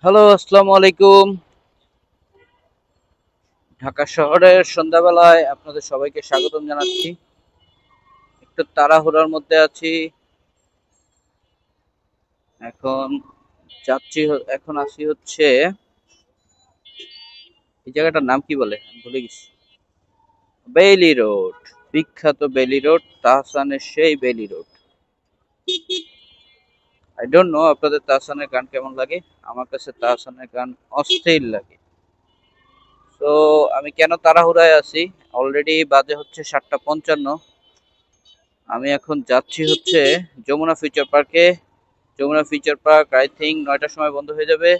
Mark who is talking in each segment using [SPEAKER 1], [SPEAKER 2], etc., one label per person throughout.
[SPEAKER 1] Hello, আসসালামু আলাইকুম। ঢাকা শহরের সন্ধ্যাবেলায় আপনাদের সবাইকে স্বাগতম জানাচ্ছি। একটু তাড়াহুড়ার মধ্যে আছি। এখন এখন আসি হচ্ছে এই জায়গাটার নাম কি বলে আমি ভুলে গেছি। বেইলি রোড, বিখ্যাত বেইলি রোড, তাহসানের সেই Bailey road. I don't know আপনাদের তাহসানের গান কেমন লাগে। আমার কাছে তাহসানের গান অস্থির লাগে। তো আমি কেন তাড়াহুড়ায় আছি, অলরেডি বাজে হচ্ছে 7:55। আমি এখন যাচ্ছি হচ্ছে যমুনা ফিউচার পার্কে। Jamuna future park I think 9টার সময় বন্ধ হয়ে যাবে।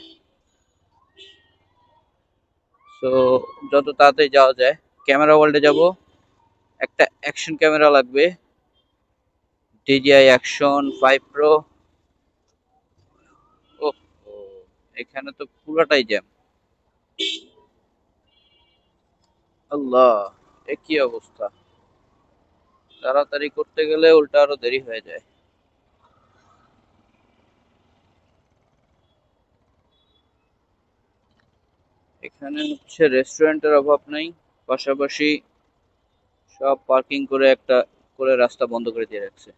[SPEAKER 1] তো যত তাড়াতাড়ি যাওয়া যায়। ক্যামেরা ওয়ার্ল্ডে যাব। একটা অ্যাকশন ক্যামেরা লাগবে, DJI অ্যাকশন 5 প্রো। ও, এখানে তো পুরাটাই জ্যাম। আল্লাহ, এ কি অবস্থা! তাড়াতাড়ি করতে গেলে উল্টা আরো দেরি হয়ে যায়। এখানে হচ্ছে রেস্টুরেন্টের অভাব নাই, পাশাপাশি সব পার্কিং করে একটা করে রাস্তা বন্ধ করে দিয়ে রাখছে।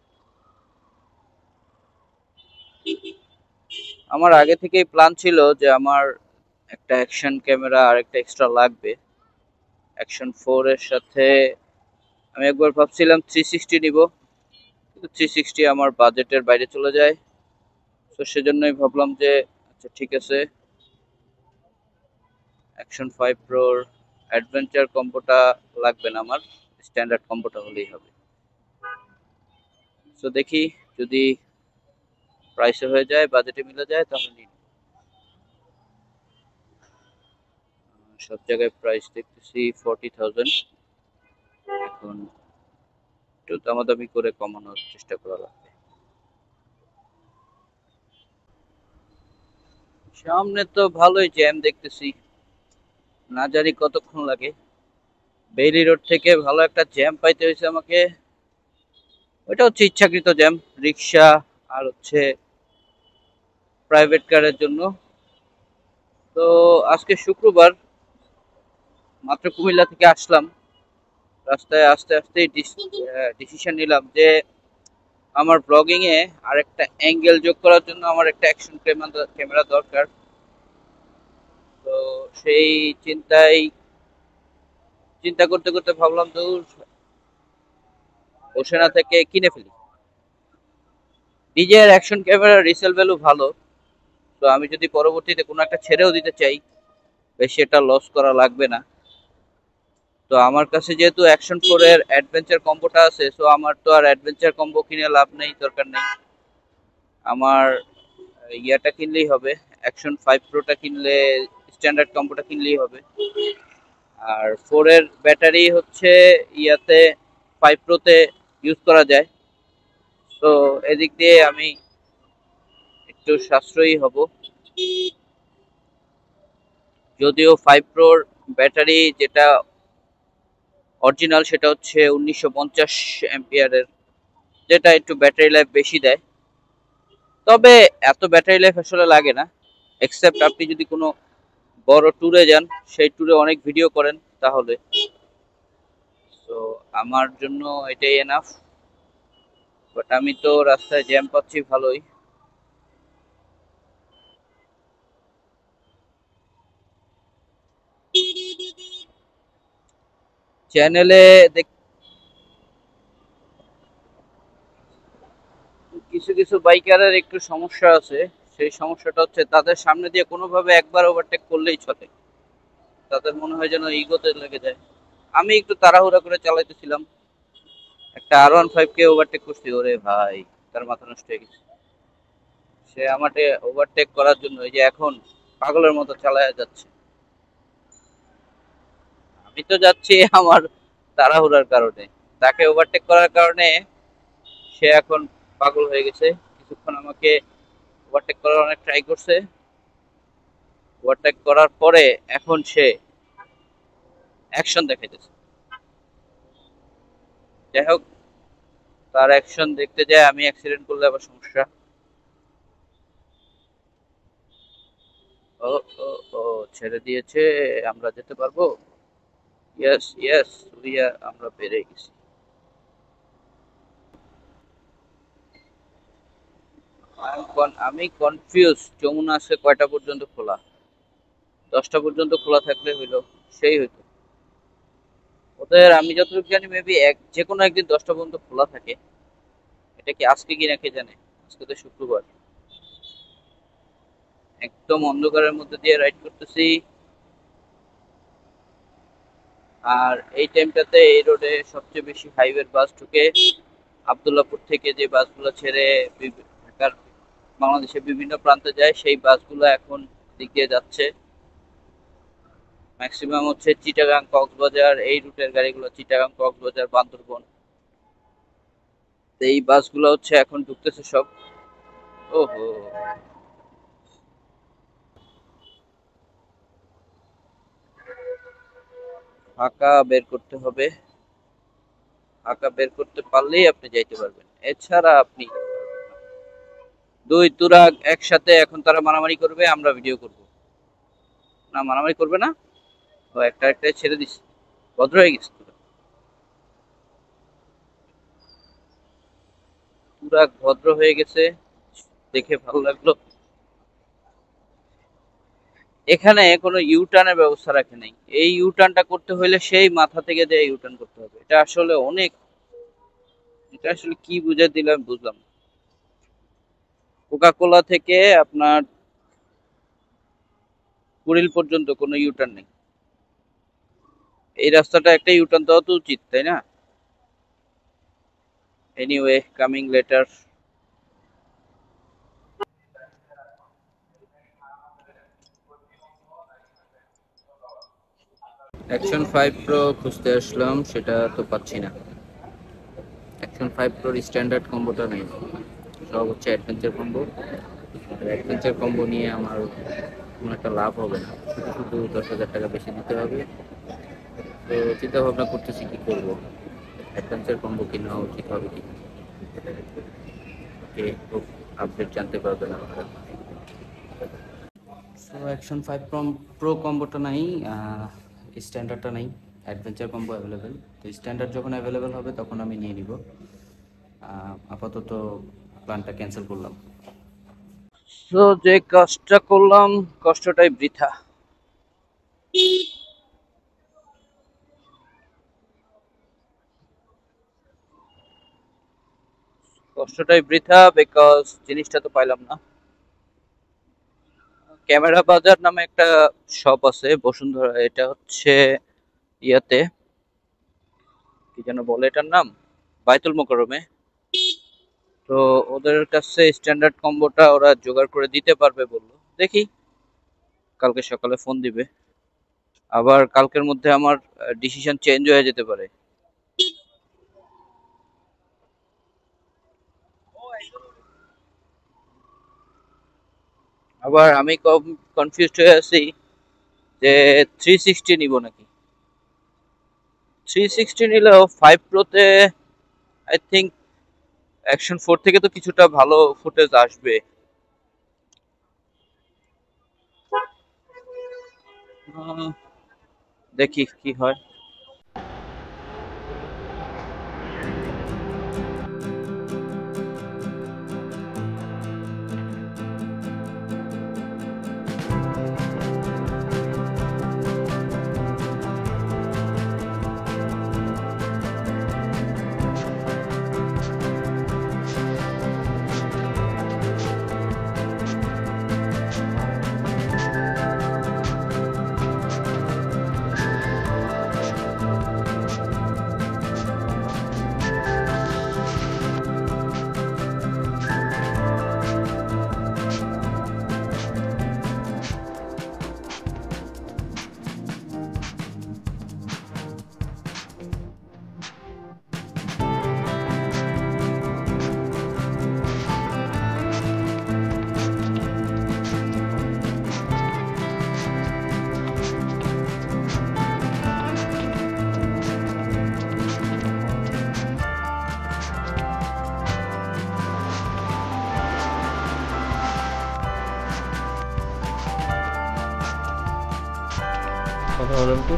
[SPEAKER 1] আমার আগে থেকেই প্ল্যান ছিল যে আমার একটা অ্যাকশন ক্যামেরা আর একটা এক্সট্রা লাগবে। অ্যাকশন 4 এর সাথে আমি একবার ভাবছিলাম 360 নিব, কিন্তু 360 আমার বাজেটের বাইরে চলে যায়। তো সেজন্যই ভাবলাম যে আচ্ছা ঠিক আছে, অ্যাকশন 5 প্রোর অ্যাডভেঞ্চার কম্বোটা লাগবে না আমার, স্ট্যান্ডার্ড কম্বোটা হলেই হবে। তো দেখি, যদি প্রাইসে হয়ে যায়, বাজেটে মিলে যায় তাহলে নিই। সব জায়গায় প্রাইস দেখতেছি 40,000। এখন একটু দামাদামি করে কমানোর চেষ্টা করা লাগবে। সামনে তো ভালোই জ্যাম দেখতেছি, না জানি কতক্ষণ লাগে। বেইলি রোড থেকে ভালো একটা জ্যাম পাইতে হয়েছে আমাকে। ওইটা হচ্ছে ইচ্ছাকৃত জ্যাম, রিক্সা আর হচ্ছে প্রাইভেট কারের জন্য। তো আজকে শুক্রবার, মাত্র কুমিল্লা থেকে আসলাম। রাস্তায় আস্তে আস্তে ডিসিশন নিলাম যে আমার ব্লগিং এ আরেকটা অ্যাঙ্গেল যোগ করার জন্য আমার একটা অ্যাকশন ক্যামেরা দরকার। তো সেই চিন্তায় চিন্তা করতে করতে ভাবলাম তো বসে না থেকে কিনে ফেলি। নিজের অ্যাকশন ক্যামেরার রিসেল ভ্যালু ভালো। তো আমি যদি পরবর্তীতে কোনো একটা ছেড়েও দিতে চাই, বেশি এটা লস করা লাগবে না। তো আমার কাছে যেহেতু অ্যাকশন 4 এর অ্যাডভেঞ্চার কম্বোটা আছে, তো আমার তো আর অ্যাডভেঞ্চার কম্বো কিনে লাভ নেই, দরকার নেই। আমার ইয়াটা কিনলেই হবে, অ্যাকশন 5 প্রোটা কিনলে, স্ট্যান্ডার্ড কম্বোটা কিনলেই হবে। আর 4 এর ব্যাটারি হচ্ছে ইয়াতে 5 প্রোতে ইউজ করা যায়। তো এদিক দিয়ে আমি একটু সাশ্রয়ী হব। যদিও 5 প্রোর ব্যাটারি যেটা অরিজিনাল সেটা হচ্ছে 1950 অ্যাম্পিয়ারের, যেটা একটু ব্যাটারি লাইফ বেশি দেয়। তবে এত ব্যাটারি লাইফ আসলে লাগে না, এক্সেপ্ট আপনি যদি কোনো বড় ট্যুরে যান, সেই ট্যুরে অনেক ভিডিও করেন তাহলে। তো আমার জন্য এটাই এনাফ। বাট আমি তো রাস্তায় জ্যাম পাচ্ছি ভালোই। চ্যানেলে কিছু কিছু বাইকারের একটু সমস্যা আছে। সেই সমস্যাটা হচ্ছে তাদের সামনে দিয়ে কোনোভাবে একবার ওভারটেক করলেই চলে, তাদের মনে হয় যেন ইগোতে লেগে যায়। আমি একটু তাড়াহুড়া করে চালাইতেছিলাম, একটা R15 কে ওভারটেক করছি। ওরে ভাই, তার মাথা নষ্ট হয়ে গেছে। সে আমাকে ওভারটেক করার জন্য এই যে এখন পাগলের মতো চালায়া যাচ্ছে। আমি তো যাচ্ছি আমার তাড়াহুড়ার কারণে, তাকে ওভারটেক করার কারণে সে এখন পাগল হয়ে গেছে। কিছুক্ষণ আমাকে ওভারটেক করার অনেক ট্রাই করছে। ওভারটেক করার পরে এখন সে অ্যাকশন দেখাইতেছে। যাই হোক, তার অ্যাকশন দেখতে যায়, আমি অ্যাক্সিডেন্ট করলে আবার সমস্যা। ও ও ও ছেড়ে দিয়েছে, আমরা যেতে পারবো। ইয়েস ইয়েস, আমরা পেরে গেছি। আমি কনফিউজ, যমুনা আজকে কয়টা পর্যন্ত খোলা? 10টা পর্যন্ত খোলা থাকলে হইলো, সেই হইতো। ওদের আমি যতটুকু জানি মেবি যে কোনো একদিন 10টা পর্যন্ত খোলা থাকে। এটা কি আজকে কিনা কে জানে। আজকে তো শুক্রবার। একদম অন্ধকারের মধ্যে দিয়ে রাইড করতেছি। আর এই টাইমটাতে এই রোডে সবচেয়ে বেশি হাইওয়ের বাস ঢুকে। আবদুল্লাপুর থেকে যে বাসগুলো ছেড়ে ঢাকার বাংলাদেশের বিভিন্ন প্রান্তে যায়, সেই বাসগুলো এখন দিক দিয়ে যাচ্ছে। ম্যাক্সিমাম হচ্ছে চিটাগাং কক্সবাজার, এই রুটের গাড়িগুলো চিটাগাং কক্সবাজার বান্দরবন। এই বাসগুলো হচ্ছে এখন ঢুকতেছে সব। ওহো, ফাঁকা বের করতে হবে। ফাঁকা বের করতে পারলেই আপনি যাইতে পারবেন, এছাড়া আপনি দুই তুরাগ একসাথে এখন তারা মারামারি করবে, আমরা ভিডিও করব। না, মারামারি করবে না। ও একটা একটা ছেড়ে দিস, ভদ্র হয়ে গেছে তোরা। তুরাগ ভদ্র হয়ে গেছে, দেখে ভালো লাগলো। এখানে কোনো ইউটার্নের ব্যবস্থা রাখে নাই। এই ইউটার্নটা করতে হলে সেই মাথা থেকে দিয়ে ইউটার্ন করতে হবে। এটা আসলে অনেক, এটা আসলে কি বুঝে দিলাম বুঝলাম না। কোকা-কোলা থেকে আপনার কুড়িল পর্যন্ত কোনো ইউটার্ন নেই। এই রাস্তাটা একটা ইউটার্ন দেওয়া তো উচিত, তাই না? Anyway, coming letter. Action 5 pro খুঁজতে আসলাম, সেটা তো পাচ্ছি না। অ্যাকশন 5 প্রোর স্ট্যান্ডার্ড কম্বোটা নেই, সব হচ্ছে অ্যাডভেঞ্চার কম্বো। অ্যাডভেঞ্চার কম্বো নিয়ে আমার কোনো একটা লাভ হবে না, শুধু শুধু 10,000 টাকা বেশি দিতে হবে। তো চিন্তা ভাবনা করতেছি কি করবো, অ্যাডভেঞ্চার কম্বো কি নেওয়া উচিত হবে কি। ওকে, খুব আপডেট জানতে পারবেন আপনারা। সো অ্যাকশন 5 প্রো কম্বোটা নাই, স্ট্যান্ডার্ডটা নেই, অ্যাডভেঞ্চার কম্বো অ্যাভেলেবেল। তো স্ট্যান্ডার্ড যখন অ্যাভেলেবেল হবে তখন আমি নিয়ে নিব। আপাতত প্ল্যানটা ক্যান্সেল করলাম। সো যে কাজটা করলাম, কষ্টটাই বৃথা। কষ্টটাই বৃথা, বিকজ জিনিসটা তো পাইলাম না। ক্যামেরা বাজার নামে একটা শপ আছে বসুন্ধরা, এটা হচ্ছে ইয়াতে, কি যেন বলে এটার নাম, বাইতুল মোকাররমে। তো ওদের কাছে স্ট্যান্ডার্ড কম্বোটা ওরা জোগাড় করে দিতে পারবে বললো, দেখি কালকে সকালে ফোন দিবে। আবার কালকের মধ্যে আমার ডিসিশন চেঞ্জ হয়ে যেতে পারে। আবার আমি কনফিউজড হয়ে আছি যে 360 নিব নাকি। 360 নিলেও 5 প্রোতে আই থিঙ্ক অ্যাকশন 4 থেকে তো কিছুটা ভালো ফুটেজ আসবে। দেখি কি হয়।
[SPEAKER 2] কথা বলেন তো।